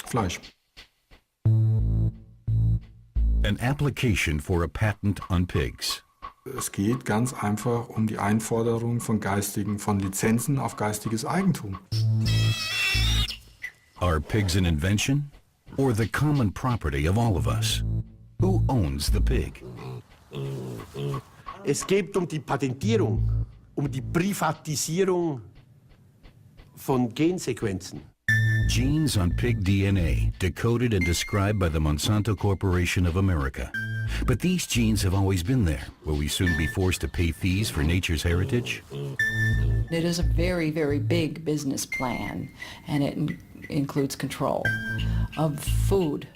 Fleisch. An application for a patent on pigs. Es geht ganz einfach um die Einforderung von Lizenzen auf geistiges Eigentum. Are pigs an invention or the common property of all of us? Who owns the pig? Es geht um die Patentierung, um die Privatisierung von Gensequenzen. Genes on pig DNA, decoded and described by the Monsanto Corporation of America. But these genes have always been there. Will we soon be forced to pay fees for nature's heritage? It is a very, very big business plan, and it includes control of food,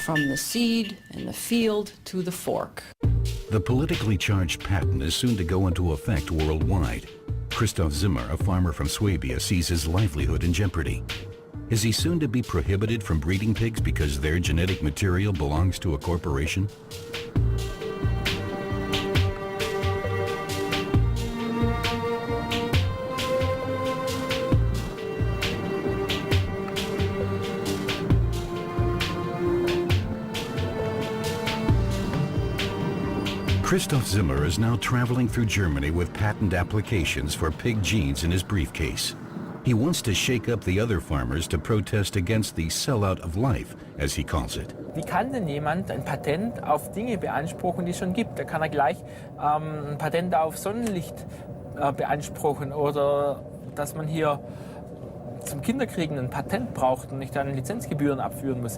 from the seed in the field to the fork. The politically charged patent is soon to go into effect worldwide. Christoph Zimmer, a farmer from Swabia, sees his livelihood in jeopardy. Is he soon to be prohibited from breeding pigs because their genetic material belongs to a corporation? Christoph Zimmer is now traveling through Germany with patent applications for pig genes in his briefcase. He wants to shake up the other farmers to protest against the sellout of life, as he calls it. Wie kann denn jemand ein Patent auf Dinge beanspruchen, die es schon gibt? Da kann er gleich ein Patent auf Sonnenlicht beanspruchen oder dass man hier zum Kinderkriegen ein Patent braucht und nicht dann Lizenzgebühren abführen muss.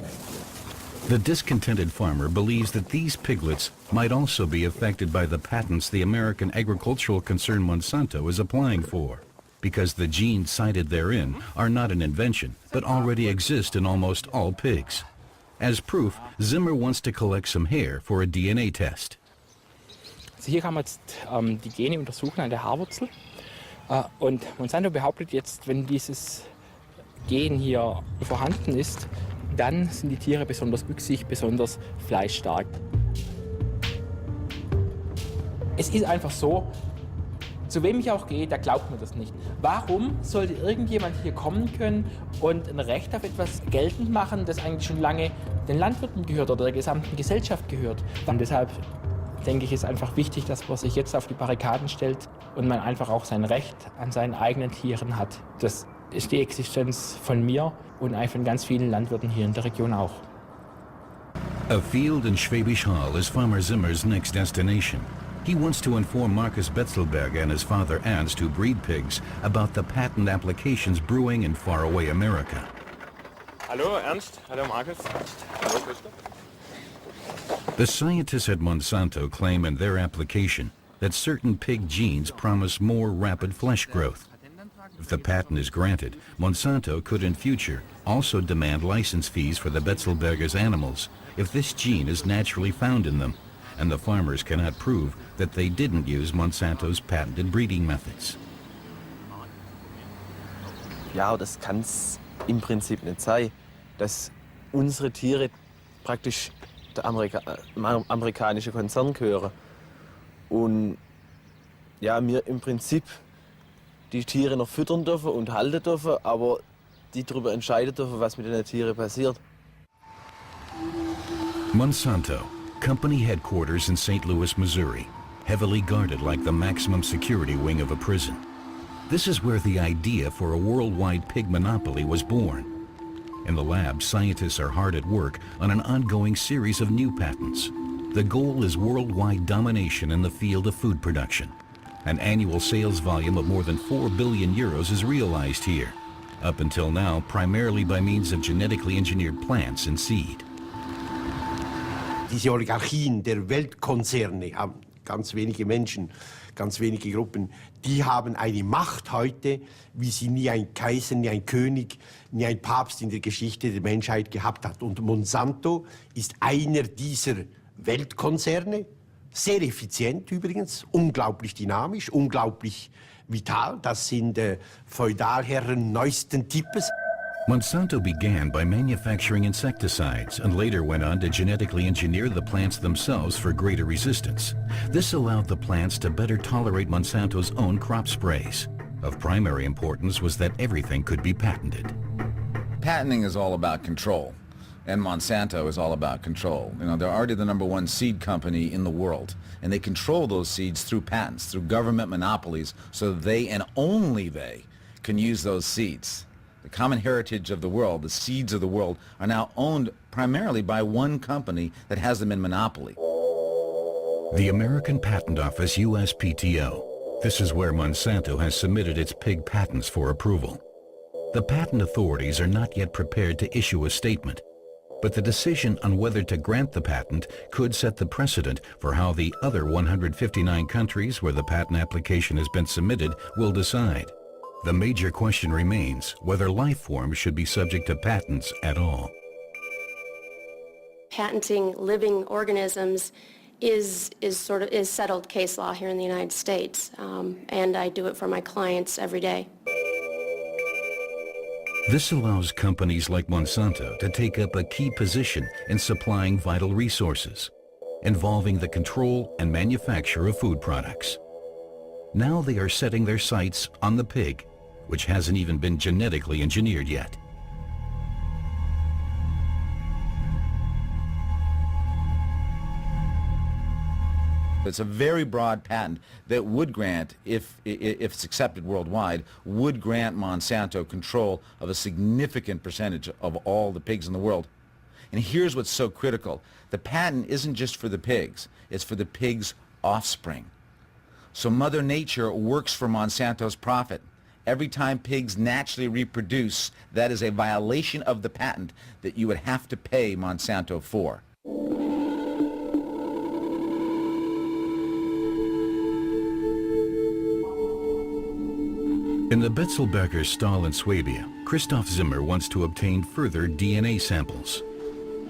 The discontented farmer believes that these piglets might also be affected by the patents the American agricultural concern Monsanto is applying for, because the genes cited therein are not an invention, but already exist in almost all pigs. As proof, Zimmer wants to collect some hair for a DNA test. Also hier kann man jetzt die Gene untersuchen an der Haarwurzel. Und Monsanto behauptet jetzt, wenn dieses Gen hier vorhanden ist, dann sind die Tiere besonders wüchsig, besonders fleischstark. Es ist einfach so, zu wem ich auch gehe, der glaubt mir das nicht. Warum sollte irgendjemand hier kommen können und ein Recht auf etwas geltend machen, das eigentlich schon lange den Landwirten gehört oder der gesamten Gesellschaft gehört? Und deshalb denke ich, ist einfach wichtig, dass man sich jetzt auf die Barrikaden stellt und man einfach auch sein Recht an seinen eigenen Tieren hat. Das ist die Existenz von mir und von ganz vielen Landwirten hier in der Region auch. A field in Schwäbisch Hall is Farmer Zimmer's next destination. He wants to inform Markus Betzelberger and his father Ernst, who breed pigs, about the patent applications brewing in faraway America. Hallo Ernst, hallo Markus. Hallo Christoph. The scientists at Monsanto claim in their application that certain pig genes promise more rapid flesh growth. If the patent is granted, Monsanto could in future also demand license fees for the Betzelberger's animals if this gene is naturally found in them, and the farmers cannot prove that they didn't use Monsanto's patented breeding methods. Ja, das kann es im Prinzip nicht sein, dass unsere Tiere praktisch der amerikanische Konzern gehören und ja, wir im Prinzip die Tiere noch füttern dürfen und halten dürfen, aber die darüber entscheiden dürfen, was mit den Tieren passiert. Monsanto, company headquarters in St. Louis, Missouri, heavily guarded like the maximum security wing of a prison. This is where the idea for a worldwide pig monopoly was born. In the lab, scientists are hard at work on an ongoing series of new patents. The goal is worldwide domination in the field of food production. An annual sales volume of more than 4 billion euros is realized here, up until now primarily by means of genetically engineered plants and seed. Diese Oligarchien der Weltkonzerne haben ganz wenige Menschen, ganz wenige Gruppen, die haben eine Macht heute, wie sie nie ein Kaiser, nie ein König, nie ein Papst in der Geschichte der Menschheit gehabt hat. Und Monsanto ist einer dieser Weltkonzerne, sehr effizient übrigens, unglaublich dynamisch, unglaublich vital. Das sind Feudalherren neuesten Types. Monsanto began by manufacturing insecticides and later went on to genetically engineer the plants themselves for greater resistance. This allowed the plants to better tolerate Monsanto's own crop sprays. Of primary importance was that everything could be patented. patenting is all about control, and Monsanto is all about control. You know, they're already the #1 seed company in the world, and they control those seeds through patents, through government monopolies, so they and only they can use those seeds. The common heritage of the world, the seeds of the world, are now owned primarily by one company that has them in monopoly. The American Patent Office, USPTO. This is where Monsanto has submitted its pig patents for approval. The patent authorities are not yet prepared to issue a statement, but the decision on whether to grant the patent could set the precedent for how the other 159 countries where the patent application has been submitted will decide. The major question remains whether life forms should be subject to patents at all. Patenting living organisms is settled case law here in the United States, and I do it for my clients every day. This allows companies like Monsanto to take up a key position in supplying vital resources, involving the control and manufacture of food products. Now they are setting their sights on the pig, which hasn't even been genetically engineered yet. It's a very broad patent that would grant, if it's accepted worldwide, would grant Monsanto control of a significant percentage of all the pigs in the world. And here's what's so critical. The patent isn't just for the pigs, it's for the pigs' offspring. So Mother Nature works for Monsanto's profit. Every time pigs naturally reproduce, that is a violation of the patent that you would have to pay Monsanto for. In the Betzelberger stall in Swabia, Christoph Zimmer wants to obtain further DNA samples.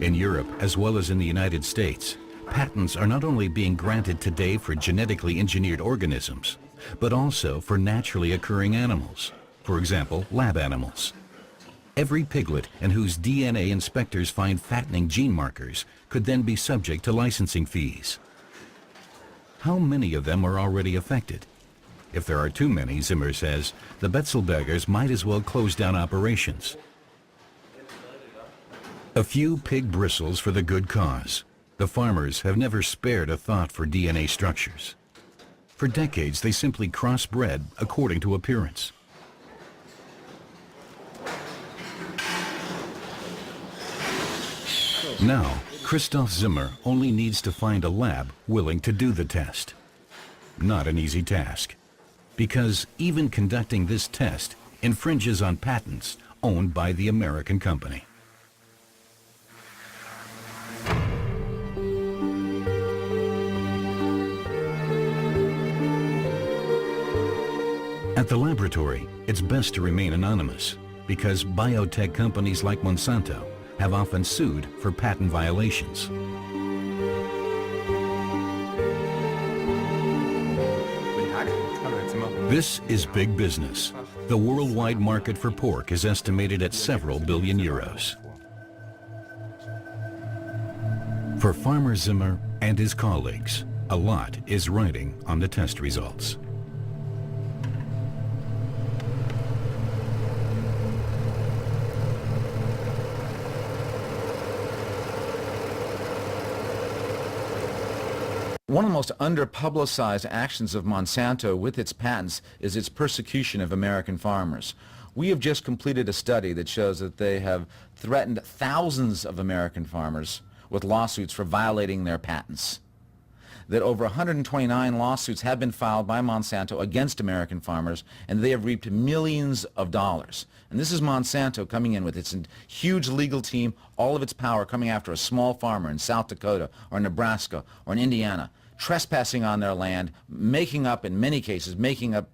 In Europe, as well as in the United States, patents are not only being granted today for genetically engineered organisms, but also for naturally occurring animals, for example, lab animals. Every piglet in whose DNA inspectors find fattening gene markers could then be subject to licensing fees. How many of them are already affected? If there are too many, Zimmer says, the Betzelbergers might as well close down operations. A few pig bristles for the good cause. The farmers have never spared a thought for DNA structures. For decades, they simply crossbred according to appearance. Now, Christoph Zimmer only needs to find a lab willing to do the test. Not an easy task, because even conducting this test infringes on patents owned by the American company. At the laboratory, it's best to remain anonymous, because biotech companies like Monsanto have often sued for patent violations. This is big business. The worldwide market for pork is estimated at several billion euros. For Farmer Zimmer and his colleagues, a lot is riding on the test results. One of the most under-publicized actions of Monsanto with its patents is its persecution of American farmers. We have just completed a study that shows that they have threatened thousands of American farmers with lawsuits for violating their patents. That over 129 lawsuits have been filed by Monsanto against American farmers, and they have reaped millions of dollars. And this is Monsanto coming in with its huge legal team, all of its power coming after a small farmer in South Dakota or Nebraska or in Indiana, trespassing on their land, making up, in many cases, making up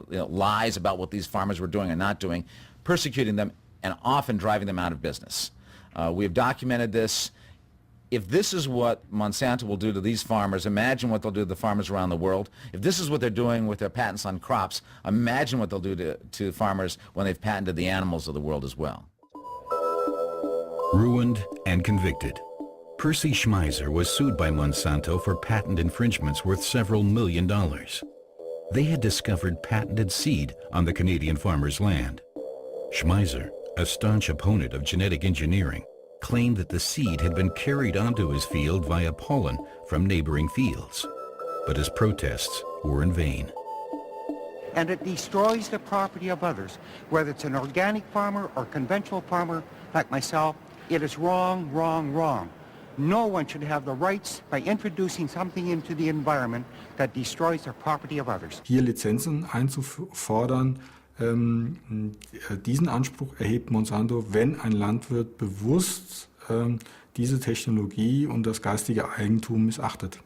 lies about what these farmers were doing and not doing, persecuting them, and often driving them out of business. We have documented this. If this is what Monsanto will do to these farmers, imagine what they'll do to the farmers around the world. If this is what they're doing with their patents on crops, imagine what they'll do to farmers when they've patented the animals of the world as well. Ruined and convicted, Percy Schmeiser was sued by Monsanto for patent infringements worth several $1 million. They had discovered patented seed on the Canadian farmer's land. Schmeiser, a staunch opponent of genetic engineering, claimed that the seed had been carried onto his field via pollen from neighboring fields. But his protests were in vain. And it destroys the property of others. Whether it's an organic farmer or conventional farmer like myself, it is wrong, wrong, wrong. No one should have the rights by introducing something into the environment that destroys the property of others. Hier Lizenzen einzufordern, diesen Anspruch erhebt Monsanto, wenn ein Landwirt bewusst diese Technologie und das geistige Eigentum missachtet.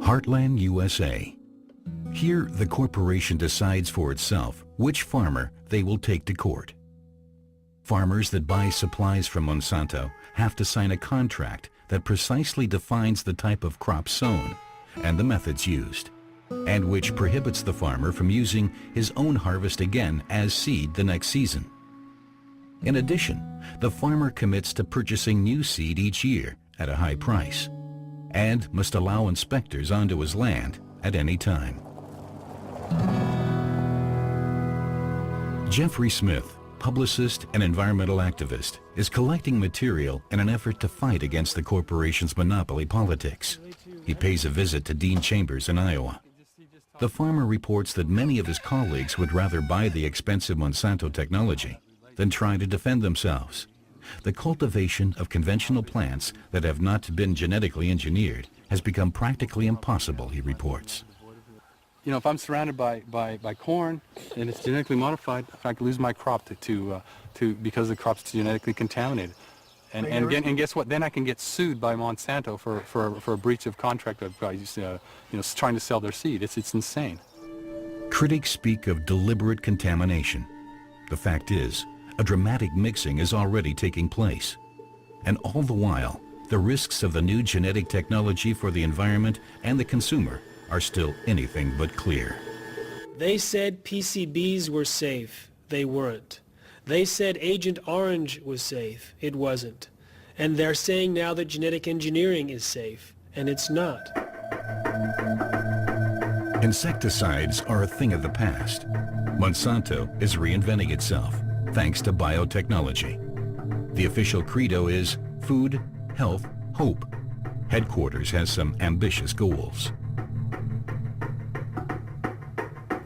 Heartland, USA. Here, the corporation decides for itself which farmer they will take to court. Farmers that buy supplies from Monsanto have to sign a contract that precisely defines the type of crop sown and the methods used, and which prohibits the farmer from using his own harvest again as seed the next season. In addition, the farmer commits to purchasing new seed each year at a high price, and must allow inspectors onto his land at any time. Jeffrey Smith, publicist and environmental activist, is collecting material in an effort to fight against the corporation's monopoly politics. He pays a visit to Dean Chambers in Iowa. The farmer reports that many of his colleagues would rather buy the expensive Monsanto technology than try to defend themselves. The cultivation of conventional plants that have not been genetically engineered has become practically impossible, he reports. You know, if I'm surrounded by corn and it's genetically modified, I could lose my crop because the crop's genetically contaminated. And guess what? Then I can get sued by Monsanto for a breach of contract of trying to sell their seed. It's insane. Critics speak of deliberate contamination. The fact is, a dramatic mixing is already taking place. And all the while, the risks of the new genetic technology for the environment and the consumer are still anything but clear. They said PCBs were safe. They weren't. They said Agent Orange was safe. It wasn't. And they're saying now that genetic engineering is safe. And it's not. Insecticides are a thing of the past. Monsanto is reinventing itself, thanks to biotechnology. The official credo is food, health, hope. Headquarters has some ambitious goals.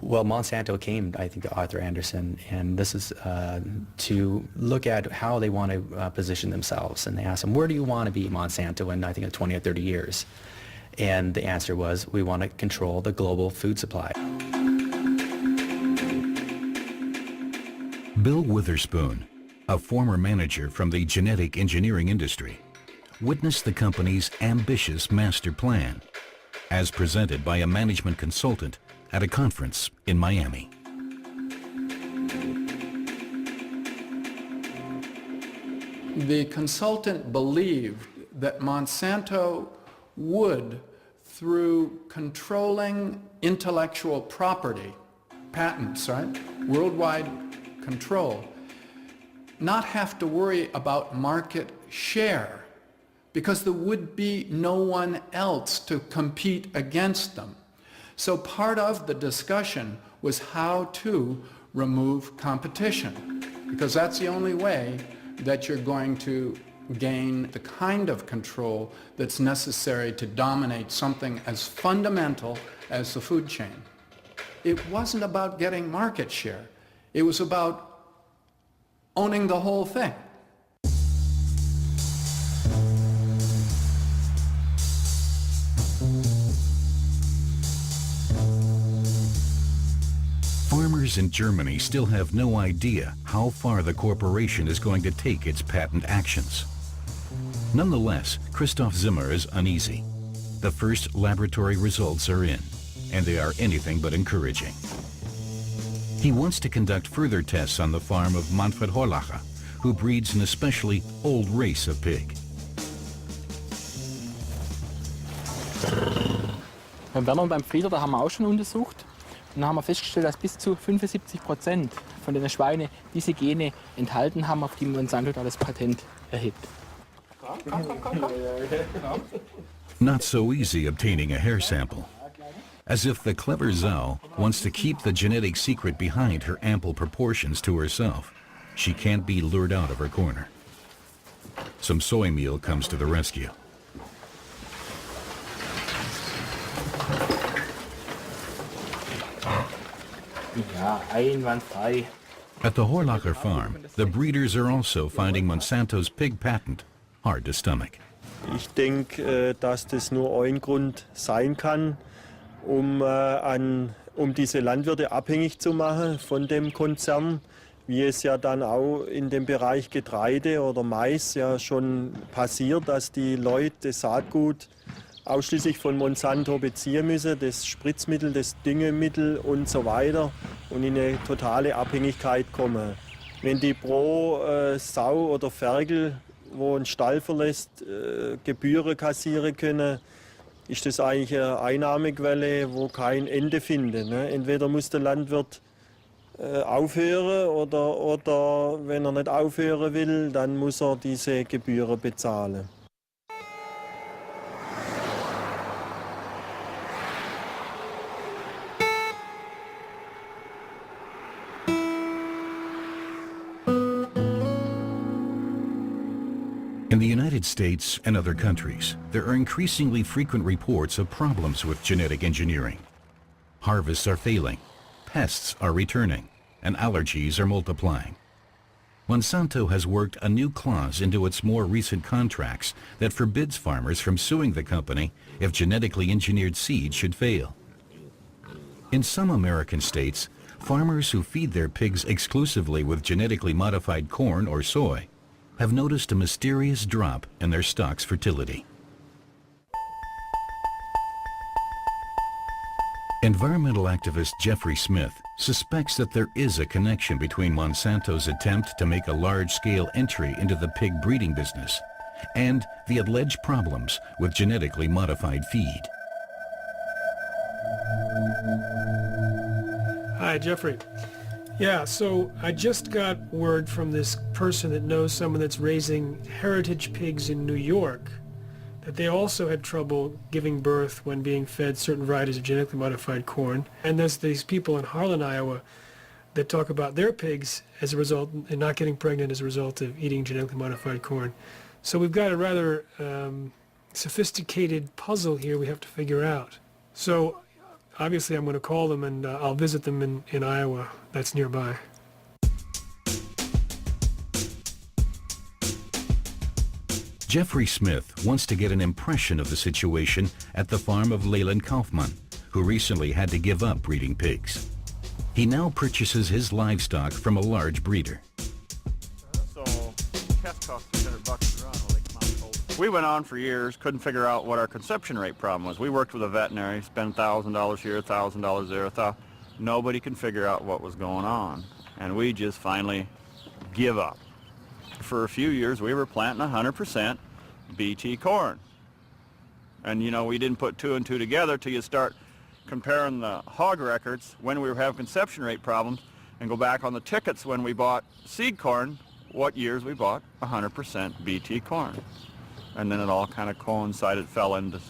Well, Monsanto came, I think, to Arthur Anderson, and this is to look at how they want to position themselves. And they asked him, where do you want to be, Monsanto, in, I think, 20 or 30 years? And the answer was, we want to control the global food supply. Bill Witherspoon, a former manager from the genetic engineering industry, witnessed the company's ambitious master plan, as presented by a management consultant at a conference in Miami. The consultant believed that Monsanto would, through controlling intellectual property, patents, right, worldwide control, not have to worry about market share because there would be no one else to compete against them. So part of the discussion was how to remove competition, because that's the only way that you're going to gain the kind of control that's necessary to dominate something as fundamental as the food chain. It wasn't about getting market share. It was about owning the whole thing. Farmers in Germany still have no idea how far the corporation is going to take its patent actions. Nonetheless, Christoph Zimmer is uneasy. The first laboratory results are in, and they are anything but encouraging. He wants to conduct further tests on the farm of Manfred Horlacher, who breeds an especially old race of pig. Beim Werner und beim Frieder, da haben wir auch schon untersucht. Und da haben wir festgestellt, dass bis zu 75% von den Schweinen diese Gene enthalten haben, auf die Monsanto da das Patent erhebt. Not so easy obtaining a hair sample. As if the clever Zhao wants to keep the genetic secret behind her ample proportions to herself. She can't be lured out of her corner. Some soy meal comes to the rescue. Ja, einwandfrei. At the Horlacher farm, the breeders are also finding Monsanto's pig patent hard to stomach. Ich denke, dass das nur ein Grund sein kann, um diese Landwirte abhängig zu machen von dem Konzern, wie es ja dann auch in dem Bereich Getreide oder Mais ja schon passiert, dass die Leute das Saatgut ausschließlich von Monsanto beziehen müssen, das Spritzmittel, das Düngemittel und so weiter und in eine totale Abhängigkeit kommen. Wenn die pro Sau oder Ferkel, wo einen Stall verlässt, Gebühren kassieren können, ist das eigentlich eine Einnahmequelle, wo kein Ende findet. Ne? Entweder muss der Landwirt aufhören oder wenn er nicht aufhören will, dann muss er diese Gebühren bezahlen. In the United States and other countries, there are increasingly frequent reports of problems with genetic engineering. Harvests are failing, pests are returning, and allergies are multiplying. Monsanto has worked a new clause into its more recent contracts that forbids farmers from suing the company if genetically engineered seed should fail. In some American states, farmers who feed their pigs exclusively with genetically modified corn or soy have noticed a mysterious drop in their stock's fertility. Environmental activist Jeffrey Smith suspects that there is a connection between Monsanto's attempt to make a large-scale entry into the pig breeding business and the alleged problems with genetically modified feed. Hi, Jeffrey. Yeah, so I just got word from this person that knows someone that's raising heritage pigs in New York that they also had trouble giving birth when being fed certain varieties of genetically modified corn. And there's these people in Harlan, Iowa that talk about their pigs as a result and not getting pregnant as a result of eating genetically modified corn. So we've got a rather sophisticated puzzle here we have to figure out. So obviously I'm going to call them and I'll visit them in Iowa. That's nearby. Jeffrey Smith wants to get an impression of the situation at the farm of Leland Kaufman, who recently had to give up breeding pigs. He now purchases his livestock from a large breeder. So, test costs $300 to run. Well, they come out cold. We went on for years, couldn't figure out what our conception rate problem was. We worked with a veterinary, spent $1,000 here, $1,000 there. Nobody can figure out what was going on. And we just finally give up. For a few years, we were planting 100% BT corn. And, you know, we didn't put two and two together till you start comparing the hog records when we were having conception rate problems and go back on the tickets when we bought seed corn, what years we bought 100% BT corn. And then it all kind of coincided, fell into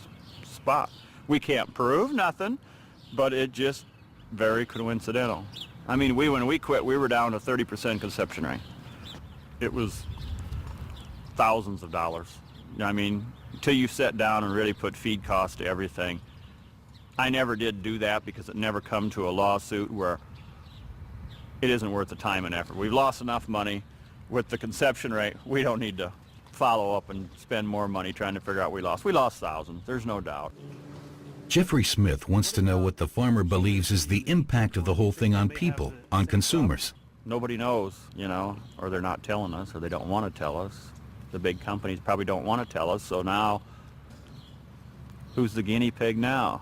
spot. We can't prove nothing, but it just very coincidental. I mean, when we quit, we were down to 30% conception rate. It was thousands of dollars. I mean, until you sit down and really put feed costs to everything. I never did do that because it never come to a lawsuit where it isn't worth the time and effort. We've lost enough money with the conception rate. We don't need to follow up and spend more money trying to figure out we lost. We lost thousands, there's no doubt. Jeffrey Smith wants to know what the farmer believes is the impact of the whole thing on people, on consumers. Nobody knows, you know, or they're not telling us, or they don't want to tell us. The big companies probably don't want to tell us, so now, who's the guinea pig now?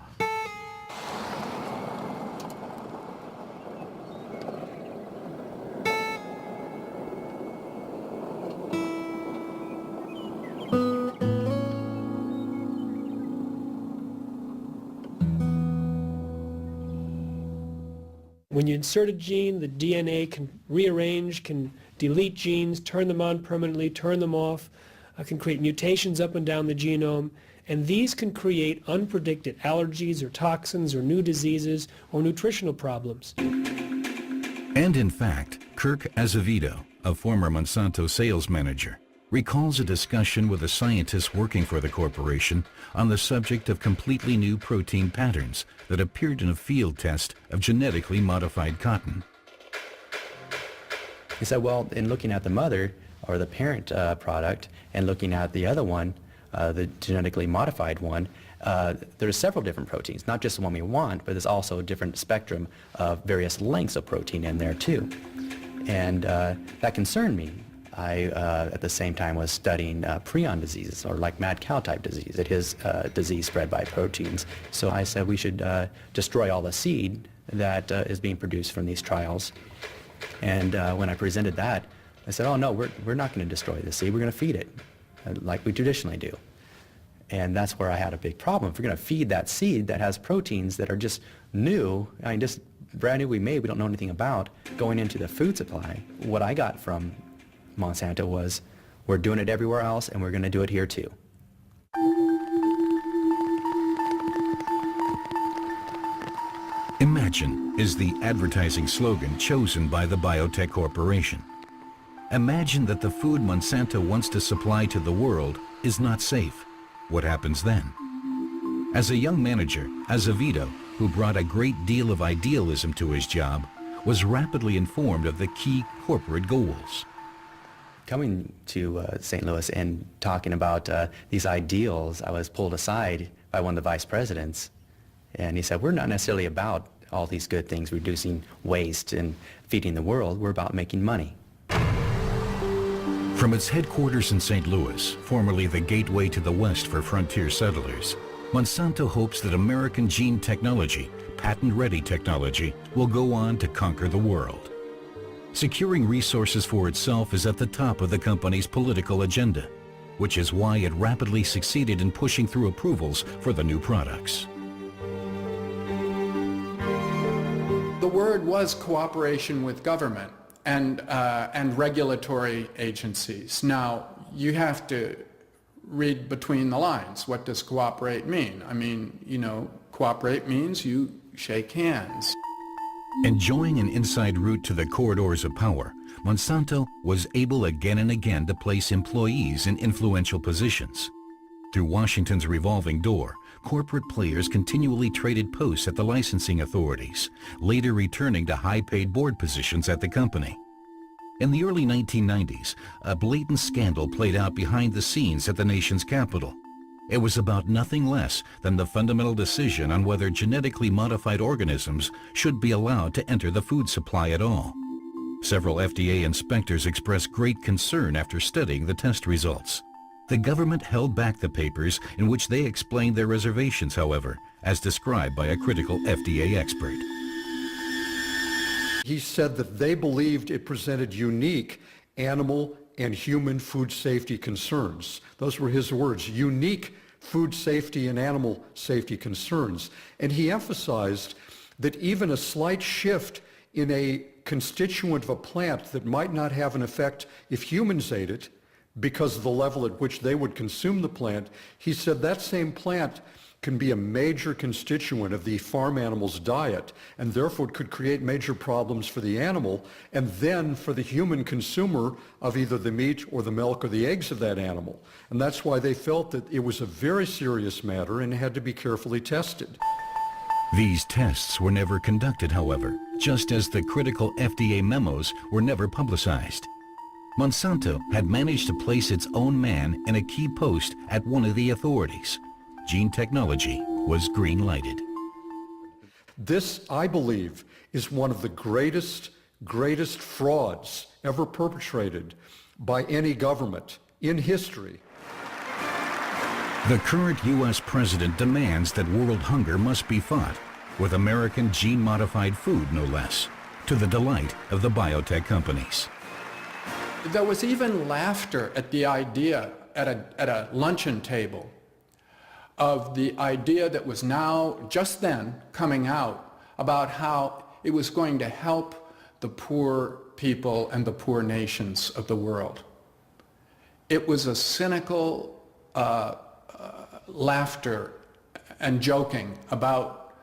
When you insert a gene, the DNA can rearrange, can delete genes, turn them on permanently, turn them off, can create mutations up and down the genome, and these can create unpredicted allergies or toxins or new diseases or nutritional problems. And in fact, Kirk Azevedo, a former Monsanto sales manager, recalls a discussion with a scientist working for the corporation on the subject of completely new protein patterns that appeared in a field test of genetically modified cotton. He said, well, in looking at the mother or the parent product and looking at the other one, the genetically modified one, there's several different proteins, not just the one we want, but there's also a different spectrum of various lengths of protein in there too. And that concerned me. I, at the same time, was studying prion diseases, or like mad cow type disease. It is disease spread by proteins. So I said we should destroy all the seed that is being produced from these trials. And when I presented that, I said, oh no, we're not going to destroy the seed, we're going to feed it, like we traditionally do. And that's where I had a big problem. If we're going to feed that seed that has proteins that are just new, I mean, just brand new we made, we don't know anything about, going into the food supply, what I got from Monsanto was, we're doing it everywhere else and we're going to do it here too. Imagine is the advertising slogan chosen by the biotech corporation. Imagine that the food Monsanto wants to supply to the world is not safe. What happens then? As a young manager, Azevedo, who brought a great deal of idealism to his job, was rapidly informed of the key corporate goals. Coming to St. Louis and talking about these ideals, I was pulled aside by one of the vice presidents, and he said, we're not necessarily about all these good things, reducing waste and feeding the world, we're about making money. From its headquarters in St. Louis, formerly the gateway to the West for frontier settlers, Monsanto hopes that American gene technology, patent-ready technology, will go on to conquer the world. Securing resources for itself is at the top of the company's political agenda, which is why it rapidly succeeded in pushing through approvals for the new products. The word was cooperation with government and regulatory agencies. Now, you have to read between the lines. What does cooperate mean? I mean, you know, cooperate means you shake hands. Enjoying an inside route to the corridors of power, Monsanto was able again and again to place employees in influential positions. Through Washington's revolving door, corporate players continually traded posts at the licensing authorities, later returning to high-paid board positions at the company. In the early 1990s, a blatant scandal played out behind the scenes at the nation's capital. It was about nothing less than the fundamental decision on whether genetically modified organisms should be allowed to enter the food supply at all. Several FDA inspectors expressed great concern after studying the test results. The government held back the papers in which they explained their reservations, however, as described by a critical FDA expert. He said that they believed it presented unique animal and human food safety concerns. Those were his words, unique food safety and animal safety concerns. And he emphasized that even a slight shift in a constituent of a plant that might not have an effect if humans ate it, because of the level at which they would consume the plant, he said that same plant can be a major constituent of the farm animal's diet, and therefore could create major problems for the animal, and then for the human consumer of either the meat or the milk or the eggs of that animal. And that's why they felt that it was a very serious matter and had to be carefully tested. These tests were never conducted, however, just as the critical FDA memos were never publicized. Monsanto had managed to place its own man in a key post at one of the authorities. Gene technology was green-lighted. This, I believe, is one of the greatest frauds ever perpetrated by any government in history. The current U.S. president demands that world hunger must be fought, with American gene-modified food, no less, to the delight of the biotech companies. There was even laughter at the idea at a luncheon table of the idea that was now, just then, coming out about how it was going to help the poor people and the poor nations of the world. It was a cynical laughter and joking about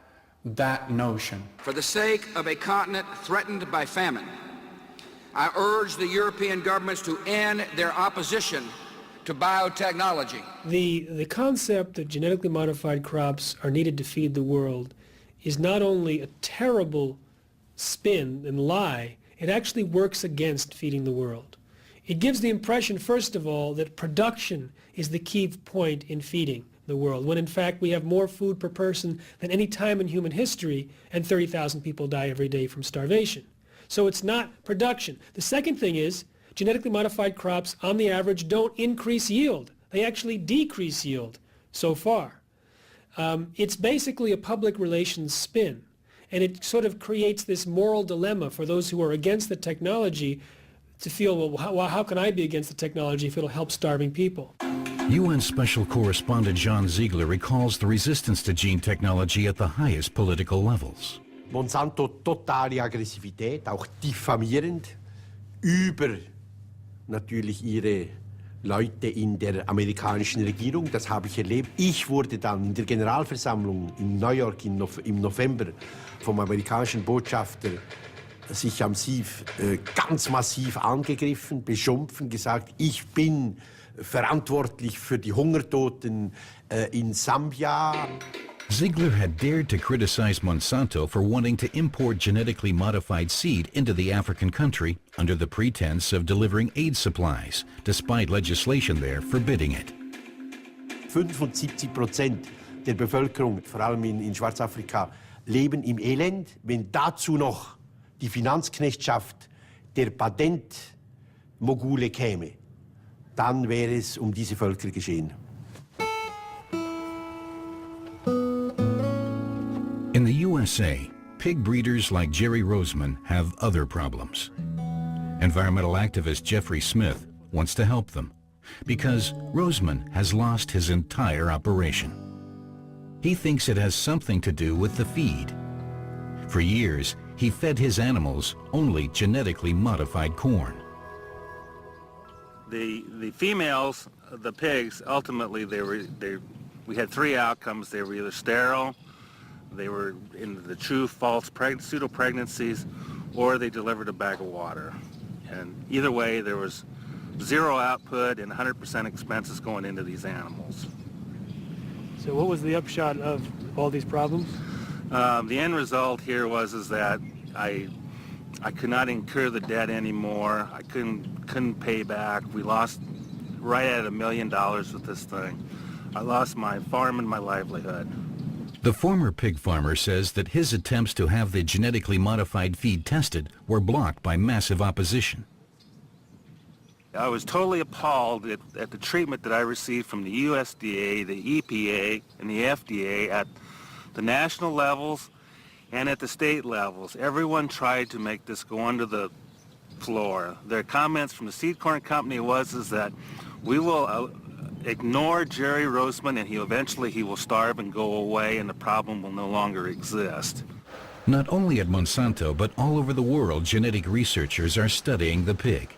that notion. For the sake of a continent threatened by famine, I urge the European governments to end their opposition to biotechnology. The concept that genetically modified crops are needed to feed the world is not only a terrible spin and lie, it actually works against feeding the world. It gives the impression, first of all, that production is the key point in feeding the world, when in fact we have more food per person than any time in human history, and 30,000 people die every day from starvation. So it's not production. The second thing is, genetically modified crops, on the average, don't increase yield. They actually decrease yield so far. It's basically a public relations spin, and it sort of creates this moral dilemma for those who are against the technology to feel, well, how can I be against the technology if it'll help starving people? UN Special Correspondent John Ziegler recalls the resistance to gene technology at the highest political levels. Monsanto totale Aggressivität, auch diffamierend, über natürlich ihre Leute in der amerikanischen Regierung, das habe ich erlebt. Ich wurde dann in der Generalversammlung in New York im November vom amerikanischen Botschafter ganz massiv angegriffen, beschimpft, gesagt, ich bin verantwortlich für die Hungertoten in Sambia. Ziegler had dared to criticize Monsanto for wanting to import genetically modified seed into the African country under the pretense of delivering aid supplies, despite legislation there forbidding it. 75% der Bevölkerung, vor allem in Schwarzafrika, leben im Elend. Wenn dazu noch die Finanzknechtschaft der Patentmogule käme, dann wäre es diese Völker geschehen. In the USA, pig breeders like Jerry Roseman have other problems. Environmental activist Jeffrey Smith wants to help them because Roseman has lost his entire operation. He thinks it has something to do with the feed. For years, he fed his animals only genetically modified corn. The females, the pigs, ultimately we had three outcomes. They were either sterile, they were in the true false pseudo-pregnancies, or they delivered a bag of water. And either way, there was zero output and 100% expenses going into these animals. So what was the upshot of all these problems? The end result here was that I could not incur the debt anymore. I couldn't pay back. We lost right at $1 million with this thing. I lost my farm and my livelihood. The former pig farmer says that his attempts to have the genetically modified feed tested were blocked by massive opposition. I was totally appalled at the treatment that I received from the USDA, the EPA, and the FDA at the national levels and at the state levels. Everyone tried to make this go under the floor. Their comments from the seed corn company was that we will ignore Jerry Roseman and eventually he will starve and go away and the problem will no longer exist. Not only at Monsanto, but all over the world, genetic researchers are studying the pig.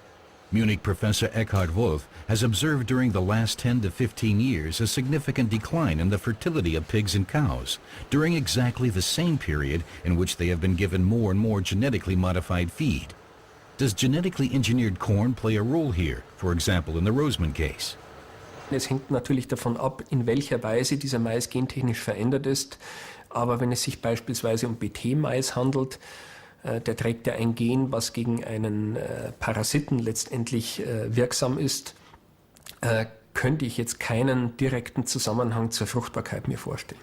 Munich professor Eckhard Wolf has observed during the last 10 to 15 years a significant decline in the fertility of pigs and cows during exactly the same period in which they have been given more and more genetically modified feed. Does genetically engineered corn play a role here, for example in the Roseman case? Es hängt natürlich davon ab, in welcher Weise dieser Mais gentechnisch verändert ist. Aber wenn es sich beispielsweise um BT-Mais handelt, der trägt ja ein Gen, was gegen einen Parasiten letztendlich wirksam ist, könnte ich jetzt keinen direkten Zusammenhang zur Fruchtbarkeit mir vorstellen.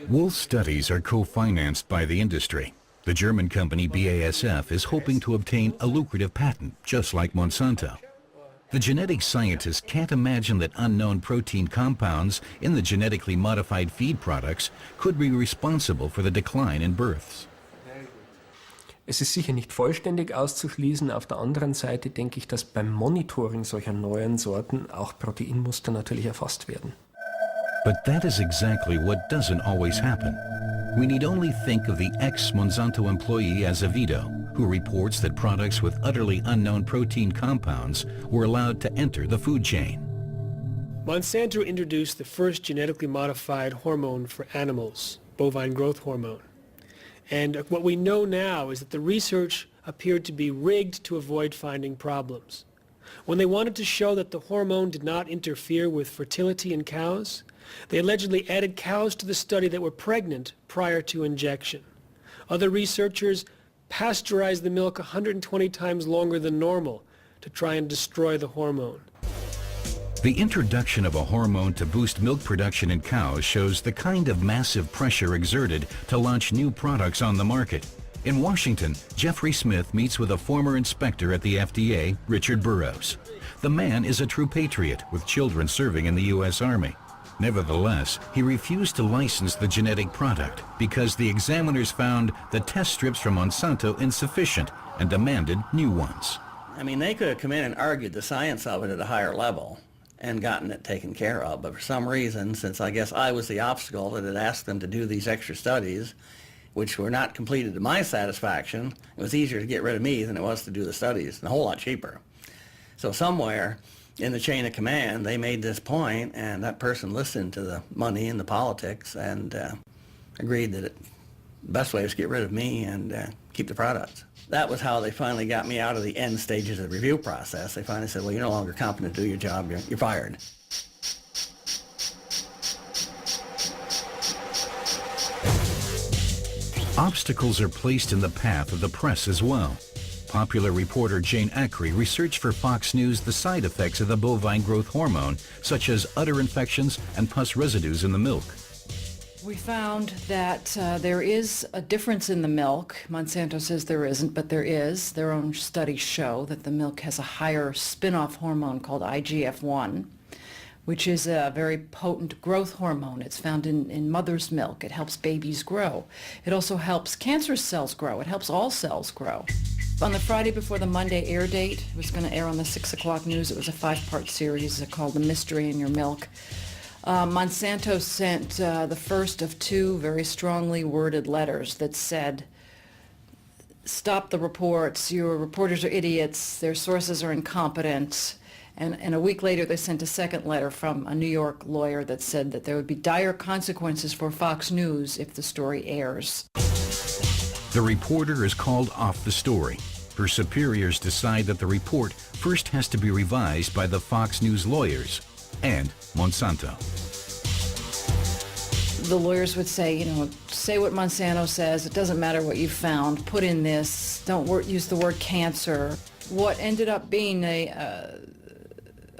Wolf's studies are co-financed by the industry. The German company BASF is hoping to obtain a lucrative patent, just like Monsanto. The genetic scientists can't imagine that unknown protein compounds in the genetically modified feed products could be responsible for the decline in births. Es ist sicher nicht vollständig auszuschließen. Auf der anderen Seite denke ich, dass beim Monitoring solcher neuen Sorten auch Proteinmuster natürlich erfasst werden. But that is exactly what doesn't always happen. We need only think of the ex-Monsanto employee Azevedo, who reports that products with utterly unknown protein compounds were allowed to enter the food chain. Monsanto introduced the first genetically modified hormone for animals, bovine growth hormone. And what we know now is that the research appeared to be rigged to avoid finding problems. When they wanted to show that the hormone did not interfere with fertility in cows, they allegedly added cows to the study that were pregnant prior to injection. Other researchers pasteurized the milk 120 times longer than normal to try and destroy the hormone. The introduction of a hormone to boost milk production in cows shows the kind of massive pressure exerted to launch new products on the market. In Washington, Jeffrey Smith meets with a former inspector at the FDA, Richard Burroughs. The man is a true patriot with children serving in the U.S. Army. Nevertheless, he refused to license the genetic product because the examiners found the test strips from Monsanto insufficient and demanded new ones. I mean, they could have come in and argued the science of it at a higher level and gotten it taken care of, but for some reason, since I guess I was the obstacle that had asked them to do these extra studies, which were not completed to my satisfaction, it was easier to get rid of me than it was to do the studies, and a whole lot cheaper. So somewhere in the chain of command, they made this point, and that person listened to the money and the politics and agreed that the best way was to get rid of me and keep the products. That was how they finally got me out of the end stages of the review process. They finally said, well, you're no longer competent to do your job, you're fired. Obstacles are placed in the path of the press as well. Popular reporter Jane Acri researched for Fox News the side effects of the bovine growth hormone, such as udder infections and pus residues in the milk. We found that there is a difference in the milk. Monsanto says there isn't, but there is. Their own studies show that the milk has a higher spin-off hormone called IGF-1, which is a very potent growth hormone. It's found in mother's milk. It helps babies grow. It also helps cancer cells grow. It helps all cells grow. On the Friday before the Monday air date, it was going to air on the 6 o'clock news. It was a 5-part series called The Mystery in Your Milk. Monsanto sent the first of 2 very strongly worded letters that said, stop the reports, your reporters are idiots, their sources are incompetent. And a week later they sent a second letter from a New York lawyer that said that there would be dire consequences for Fox News if the story airs. The reporter is called off the story. Her superiors decide that the report first has to be revised by the Fox News lawyers and Monsanto. The lawyers would say, say what Monsanto says, it doesn't matter what you found, put in this, don't use the word cancer. What ended up being a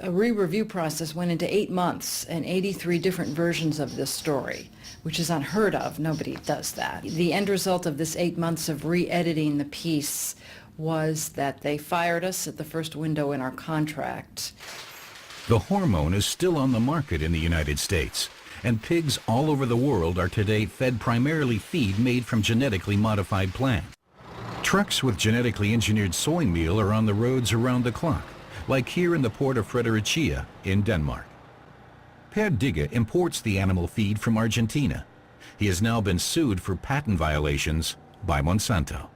re-review process went into 8 months and 83 different versions of this story, which is unheard of. Nobody does that. The end result of this 8 months of re-editing the piece was that they fired us at the first window in our contract. The hormone is still on the market in the United States, and pigs all over the world are today fed primarily feed made from genetically modified plants. Trucks with genetically engineered soy meal are on the roads around the clock, like here in the port of Fredericia in Denmark. Per Digge imports the animal feed from Argentina. He has now been sued for patent violations by Monsanto.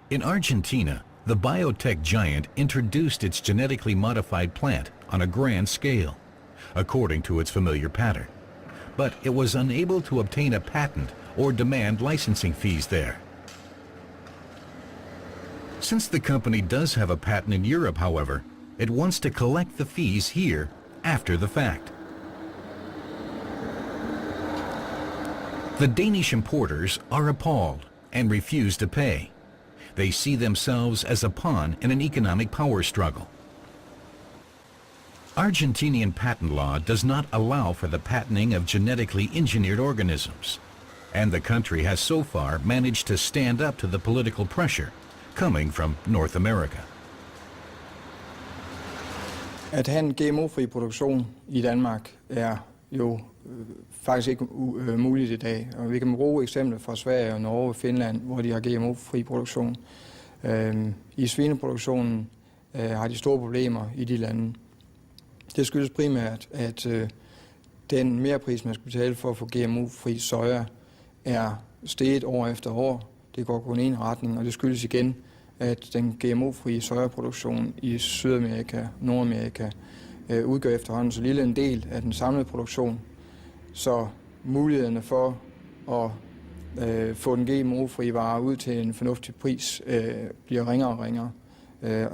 In Argentina, the biotech giant introduced its genetically modified plant on a grand scale, according to its familiar pattern. But it was unable to obtain a patent or demand licensing fees there. Since the company does have a patent in Europe, however, it wants to collect the fees here after the fact. The Danish importers are appalled and refuse to pay. They see themselves as a pawn in an economic power struggle. Argentinian patent law does not allow for the patenting of genetically engineered organisms, and the country has so far managed to stand up to the political pressure coming from North America. At have en GMO-fri produktion i Danmark jo faktisk ikke muligt i dag. Og vi kan bruge eksempler fra Sverige og Norge og Finland, hvor de har GMO-fri produktion. I svineproduktionen har de store problemer i de lande. Det skyldes primært, at den merpris, man skal betale for at få GMO-fri soja, er steget år efter år. Det går kun i en retning, og det skyldes igen, at den GMO-frie sojaproduktion i Sydamerika, Nordamerika, udgør efterhånden så lille en del af den samlede produktion, så mulighederne for at få den GMO-frie vare ud til en fornuftig pris bliver ringere og ringere.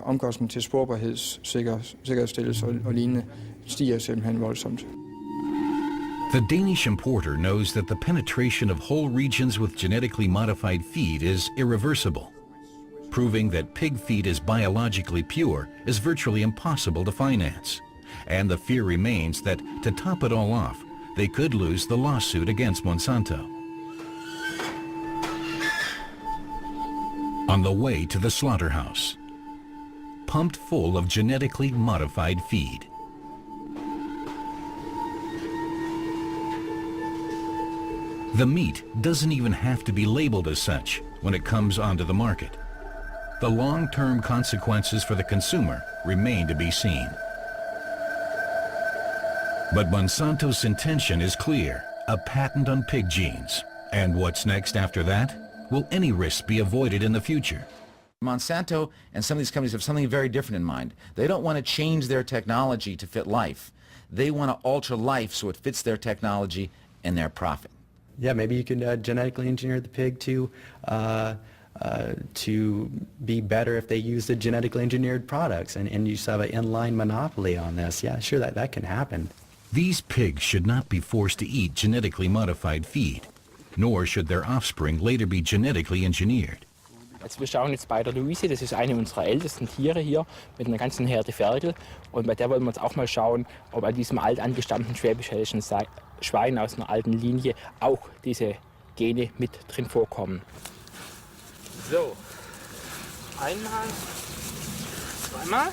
Omkostningen til sporbarhedssikkerhedsstillelse og lignende stiger simpelthen voldsomt. The Danish importer knows that the penetration of whole regions with genetically modified feed is irreversible. Proving that pig feed is biologically pure is virtually impossible to finance. And the fear remains that, to top it all off, they could lose the lawsuit against Monsanto. On the way to the slaughterhouse, pumped full of genetically modified feed. The meat doesn't even have to be labeled as such when it comes onto the market. The long-term consequences for the consumer remain to be seen. But Monsanto's intention is clear, a patent on pig genes. And what's next after that? Will any risks be avoided in the future? Monsanto and some of these companies have something very different in mind. They don't want to change their technology to fit life. They want to alter life so it fits their technology and their profit. Yeah, maybe you can genetically engineer the pig to be better if they use the genetically engineered products, and you just have an inline monopoly on this. Yeah, sure, that can happen. These pigs should not be forced to eat genetically modified feed, nor should their offspring later be genetically engineered. Also wir schauen jetzt bei der Luise, das ist eine unserer ältesten Tiere hier mit einer ganzen Herde Ferkel, und bei der wollen wir uns auch mal schauen, ob an diesem alt angestammten schwäbisch-hessischen Schwein aus einer alten Linie auch diese Gene mit drin vorkommen. So, einmal, zweimal.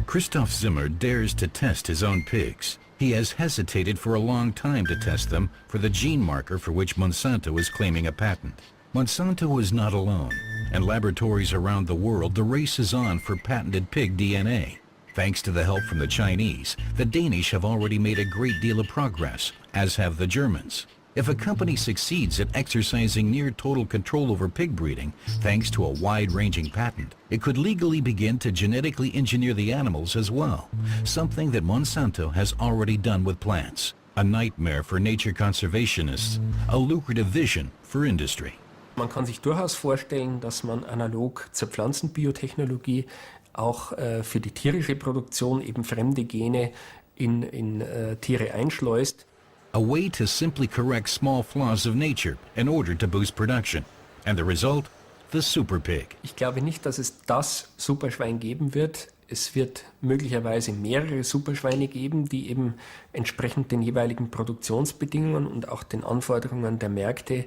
Christoph Zimmer dares to test his own pigs. He has hesitated for a long time to test them for the gene marker for which Monsanto is claiming a patent. Monsanto is not alone, and laboratories around the world, the race is on for patented pig DNA. Thanks to the help from the Chinese, the Danish have already made a great deal of progress, as have the Germans. If a company succeeds at exercising near total control over pig breeding, thanks to a wide-ranging patent, it could legally begin to genetically engineer the animals as well, something that Monsanto has already done with plants. A nightmare for nature conservationists, a lucrative vision for industry. Man kann sich durchaus vorstellen, dass man analog zur Pflanzenbiotechnologie auch für die tierische Produktion eben fremde Gene in Tiere einschleust. A way to simply correct small flaws of nature in order to boost production. And the result? The super pig. Ich glaube nicht, dass es das Superschwein geben wird. Es wird möglicherweise mehrere Superschweine geben, die eben entsprechend den jeweiligen Produktionsbedingungen und auch den Anforderungen der Märkte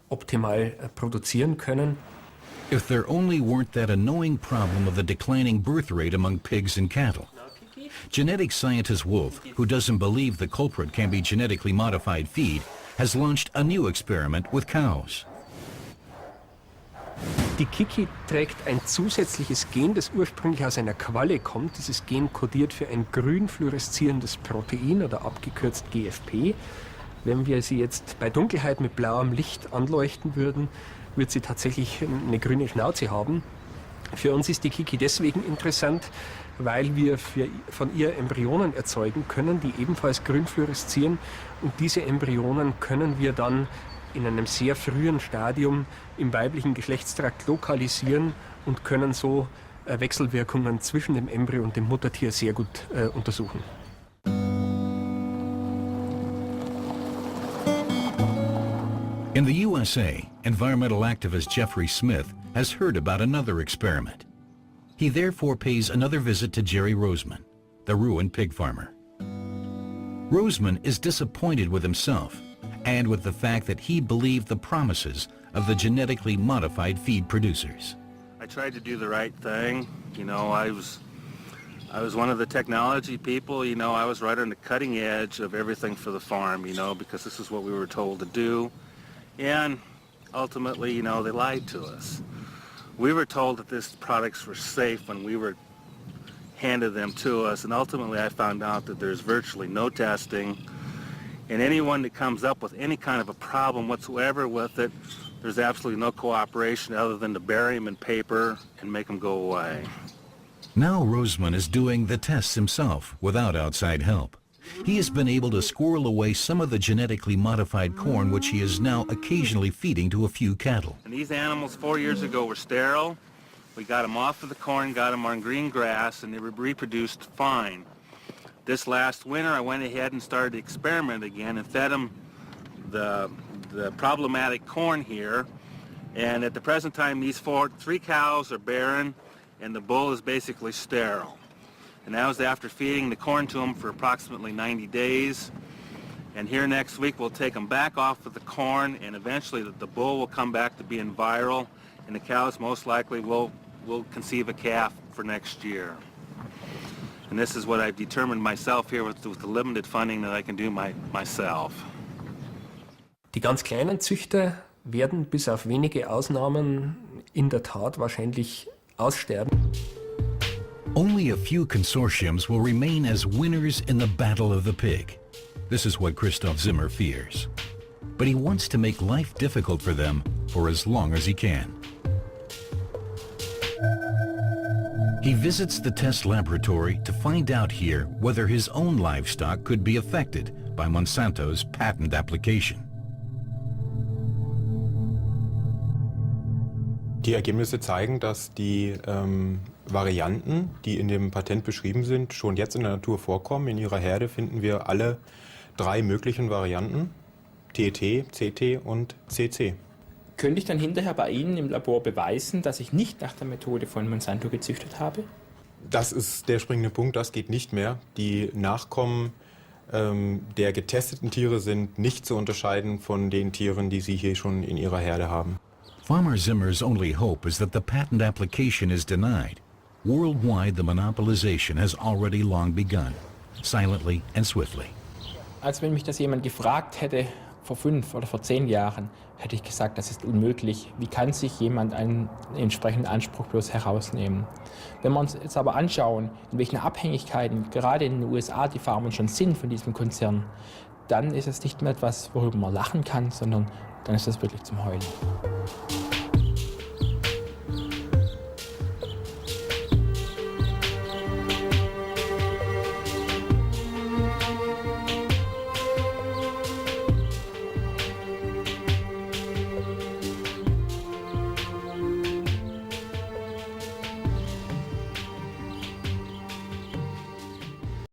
optimal produzieren können. If there only weren't that annoying problem of the declining birth rate among pigs and cattle. Genetic scientist Wolf, who doesn't believe the culprit can be genetically modified feed, has launched a new experiment with cows. Die Kiki trägt ein zusätzliches Gen, das ursprünglich aus einer Qualle kommt. Dieses Gen kodiert für ein grün fluoreszierendes Protein oder abgekürzt GFP. Wenn wir sie jetzt bei Dunkelheit mit blauem Licht anleuchten würden, wird sie tatsächlich eine grüne Schnauze haben. Für uns ist die Kiki deswegen interessant, weil wir von ihr Embryonen erzeugen können, die ebenfalls grün fluoreszieren. Und diese Embryonen können wir dann in einem sehr frühen Stadium im weiblichen Geschlechtstrakt lokalisieren und können so Wechselwirkungen zwischen dem Embryo und dem Muttertier sehr gut untersuchen. In the USA, environmental activist Jeffrey Smith has heard about another experiment. He therefore pays another visit to Jerry Roseman, the ruined pig farmer. Roseman is disappointed with himself and with the fact that he believed the promises of the genetically modified feed producers. I tried to do the right thing. You know, I was one of the technology people. You know, I was right on the cutting edge of everything for the farm, you know, because this is what we were told to do. And ultimately, you know, they lied to us. We were told that these products were safe when we were handed them to us, and ultimately I found out that there's virtually no testing, And anyone that comes up with any kind of a problem whatsoever with it, there's absolutely no cooperation other than to bury them in paper and make them go away. Now Roseman is doing the tests himself without outside help. He has been able to squirrel away some of the genetically modified corn which he is now occasionally feeding to a few cattle. And these animals 4 years ago were sterile. We got them off of the corn, got them on green grass, and they reproduced fine. This last winter I went ahead and started to experiment again and fed them the problematic corn here. And at the present time these 3 cows are barren and the bull is basically sterile. And that was after feeding the corn to them for approximately 90 days. And here next week we'll take them back off of the corn, and eventually the bull will come back to being viral, and the cows most likely will conceive a calf for next year. And this is what I've determined myself here with the limited funding that I can do myself. Die ganz kleinen Züchter werden bis auf wenige Ausnahmen in der Tat wahrscheinlich aussterben. Only a few consortiums will remain as winners in the battle of the pig. This is what Christoph Zimmer fears. But he wants to make life difficult for them for as long as he can. He visits the test laboratory to find out here whether his own livestock could be affected by Monsanto's patent application. Die Ergebnisse zeigen, dass die Varianten, die in dem Patent beschrieben sind, schon jetzt in der Natur vorkommen. In ihrer Herde finden wir alle 3 möglichen Varianten, TT, CT und CC. Könnte ich dann hinterher bei Ihnen im Labor beweisen, dass ich nicht nach der Methode von Monsanto gezüchtet habe? Das ist der springende Punkt, das geht nicht mehr. Die Nachkommen der getesteten Tiere sind nicht zu unterscheiden von den Tieren, die Sie hier schon in Ihrer Herde haben. Farmer Zimmer's only hope is that the patent application is denied. Worldwide, the monopolization has already long begun, silently and swiftly. Als wenn mich das jemand gefragt hätte, vor 5 oder vor 10 Jahren, hätte ich gesagt, das ist unmöglich. Wie kann sich jemand einen entsprechenden Anspruch bloß herausnehmen? Wenn wir uns jetzt aber anschauen, in welchen Abhängigkeiten gerade in den USA die Farmer schon sind von diesem Konzern, dann ist es nicht mehr etwas, worüber man lachen kann, sondern dann ist das wirklich zum Heulen.